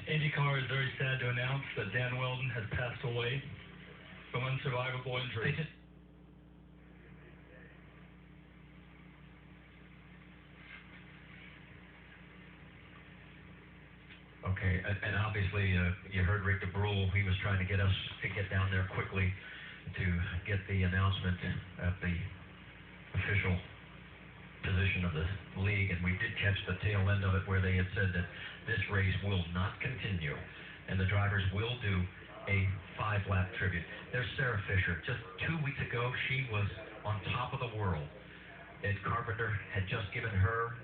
IndyCar is very sad to announce that Dan Wheldon has passed away from unsurvivable injury. Okay, and obviously you heard Rick DeBrule. He was trying to get us to get down there quickly to get the announcement at the official position of the league, and we did catch the tail end of it where they had said that this race will not continue and the drivers will do a 5-lap tribute. There's Sarah Fisher. Just 2 weeks ago, she was on top of the world. Ed Carpenter had just given her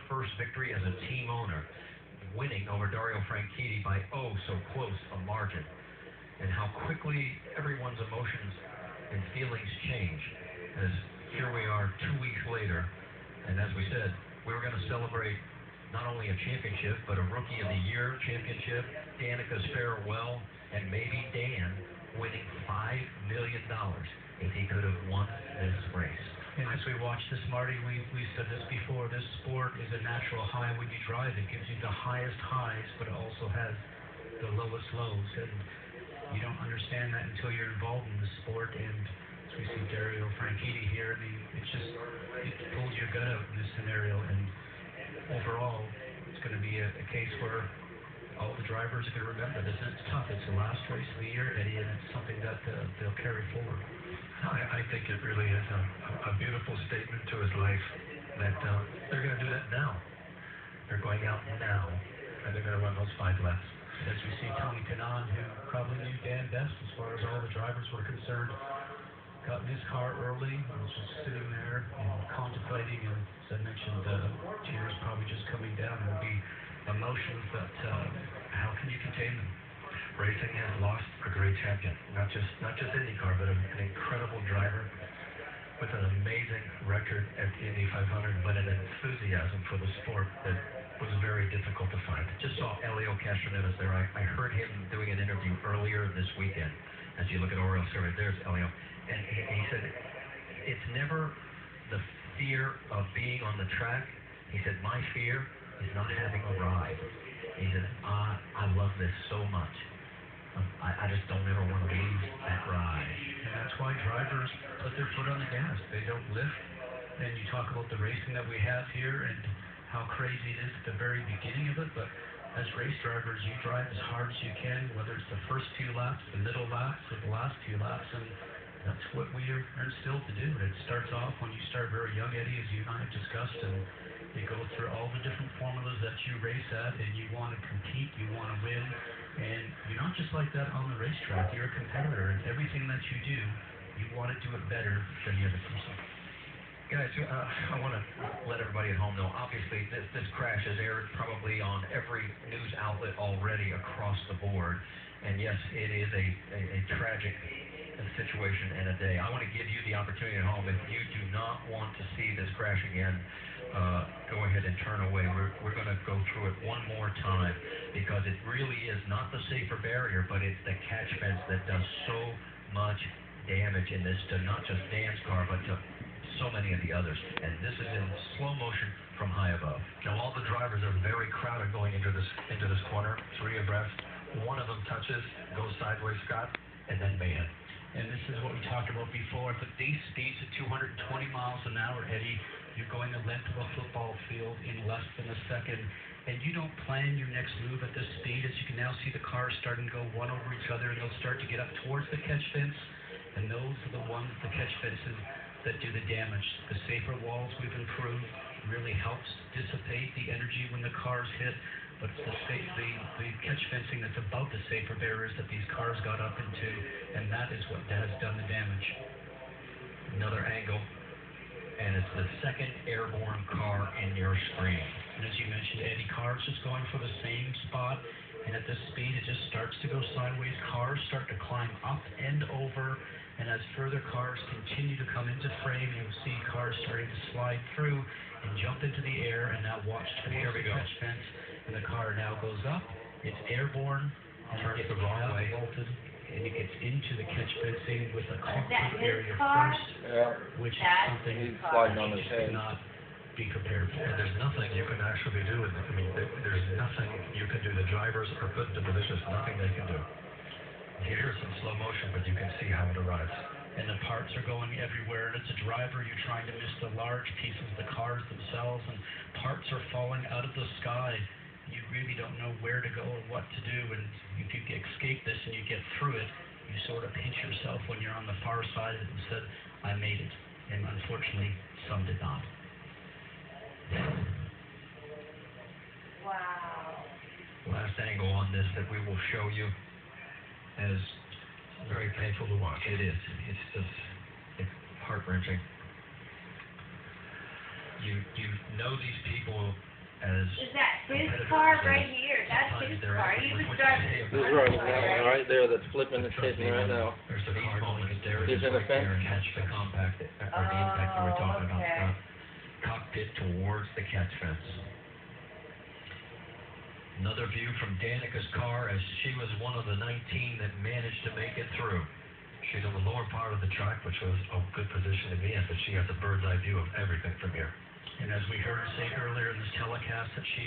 first victory as a team owner, winning over Dario Franchitti by so close a margin, and how quickly everyone's emotions and feelings change as here we are 2 weeks later, and as we said, we were going to celebrate not only a championship, but a Rookie of the Year championship, Danica's farewell, and maybe Dan winning $5 million if he could have won this race. And as we watch this, Marty, we said this before, this sport is a natural high when you drive. It gives you the highest highs, but it also has the lowest lows. And you don't understand that until you're involved in the sport. And as we see Dario Franchitti here, I mean, it pulls your gut out in this scenario. And overall, it's going to be a case where all the drivers are going to remember this. And it's tough. It's the last race of the year, Eddie, and it's something that they'll carry forward. I think it really is a beautiful statement to his life that they're going to do that now. They're going out now, and they're going to run those 5 laps. As we see Tony Kanaan, who probably knew Dan best as far as all the drivers were concerned, got in his car early and was just sitting there and contemplating, and as I mentioned, tears probably just coming down. It will be emotions that, how can you contain them? Racing has lost a great champion, not just IndyCar, but an incredible driver with an amazing record at the Indy 500, but an enthusiasm for the sport that was very difficult to find. Just saw Elio Castroneves there. I heard him doing an interview earlier this weekend. As you look at Oriel Survey, there's Elio, and he said it's never the fear of being on the track. He said my fear is not having a ride. He said I love this so much. I just don't ever want to lose that ride. And that's why drivers put their foot on the gas. They don't lift. And you talk about the racing that we have here and how crazy it is at the very beginning of it, but as race drivers, you drive as hard as you can, whether it's the first few laps, the middle laps, or the last few laps, and that's what we are instilled to do. It starts off when you start very young, Eddie, as you and I have discussed, and you go through all the different formulas that you race at, and you want to compete, you want to win, and you're not just like that on the racetrack. You're a competitor, and everything that you do, you want to do it better than the other person. Guys, I want to let everybody at home know, obviously, this crash has aired probably on every news outlet already across the board. And yes, it is a tragic situation and a day. I want to give you the opportunity at home, if you do not want to see this crash again, go ahead and turn away. We're going to go through it one more time, because it really is not the safer barrier, but it's the catch fence that does so much damage in this, to not just Dan's car, but to so many of the others. And this is in slow motion from high above. Now all the drivers are very crowded going into this corner, 3 abreast. One of them touches, goes sideways, Scott, and then mayhem. And this is what we talked about before. At these speeds at 220 miles an hour, Eddie, you're going the length of a football field in less than a second. And you don't plan your next move at this speed. As you can now see, the cars starting to go one over each other, and they'll start to get up towards the catch fence. And those are the ones, the catch fences, that do the damage. The safer walls we've improved really helps dissipate the energy when the cars hit, but it's the catch fencing that's above the safer barriers that these cars got up into, and that is what has done the damage. Another angle, and it's the second airborne car in your screen. And as you mentioned, Eddie, cars just going for the same spot, and at this speed it just starts to go sideways. Cars start to climb up and over, and as further cars continue to come into frame, you'll see cars starting to slide through and jump into the air, and now watch towards the catch fence, and the car now goes up, it's airborne, and turns the wrong way, vaulted, and it gets into the catch fencing with a concrete area first, which is something he's sliding on his head. Not be prepared for. And there's nothing you can actually do with it. I mean, there's nothing you can do. The drivers are put into positions, nothing they can do. Here's some slow motion, but you can see how it arrives. And the parts are going everywhere, and as a driver, you're trying to miss the large pieces, the cars themselves, and parts are falling out of the sky. You really don't know where to go or what to do, and if you escape this and you get through it, you sort of pinch yourself when you're on the far side of it and said, I made it. And unfortunately, some did not. Wow. Last angle on this that we will show you as Very painful to watch. it is. It's heart-wrenching. You know these people as Is that his competitors car and right here? That's sometimes his they're car. He actually was what you driving say his about He's car. running that one right there that's flipping and Trust hitting me, right man, now. There's the These moments there He's in the right fence? there and catch the compact or the impact you were talking about. Okay. Cockpit towards the catch fence. Another view from Danica's car as she was one of the 19 that managed to make it through. She's on the lower part of the track, which was a good position to be in, but she has a bird's eye view of everything from here. And as we heard her say earlier in this telecast, that she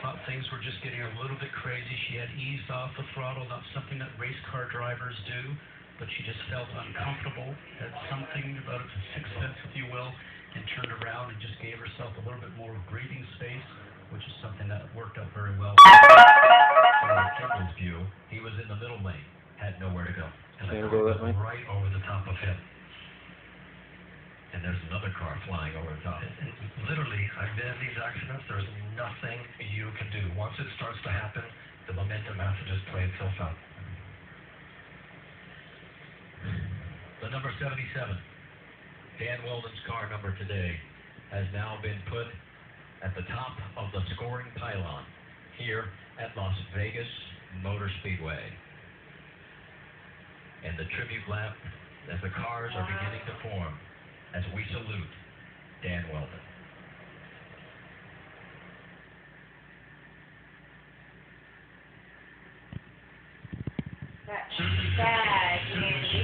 thought things were just getting a little bit crazy. She had eased off the throttle, not something that race car drivers do, but she just felt uncomfortable, had something about a sixth sense, if you will, and turned around and just gave herself a little bit more breathing space, which is something that worked out very well. From Kimball's view, he was in the middle lane, had nowhere to go. And the Can't car go that was way. right over the top of him. And there's another car flying over the top. And literally, I've been in these accidents, there's nothing you can do. Once it starts to happen, the momentum has to just play itself out. The number 77, Dan Wheldon's car number today, has now been put at the top of the scoring pylon here at Las Vegas Motor Speedway. And the tribute lap as the cars are beginning to form as we salute Dan Wheldon. That's sad, Andy.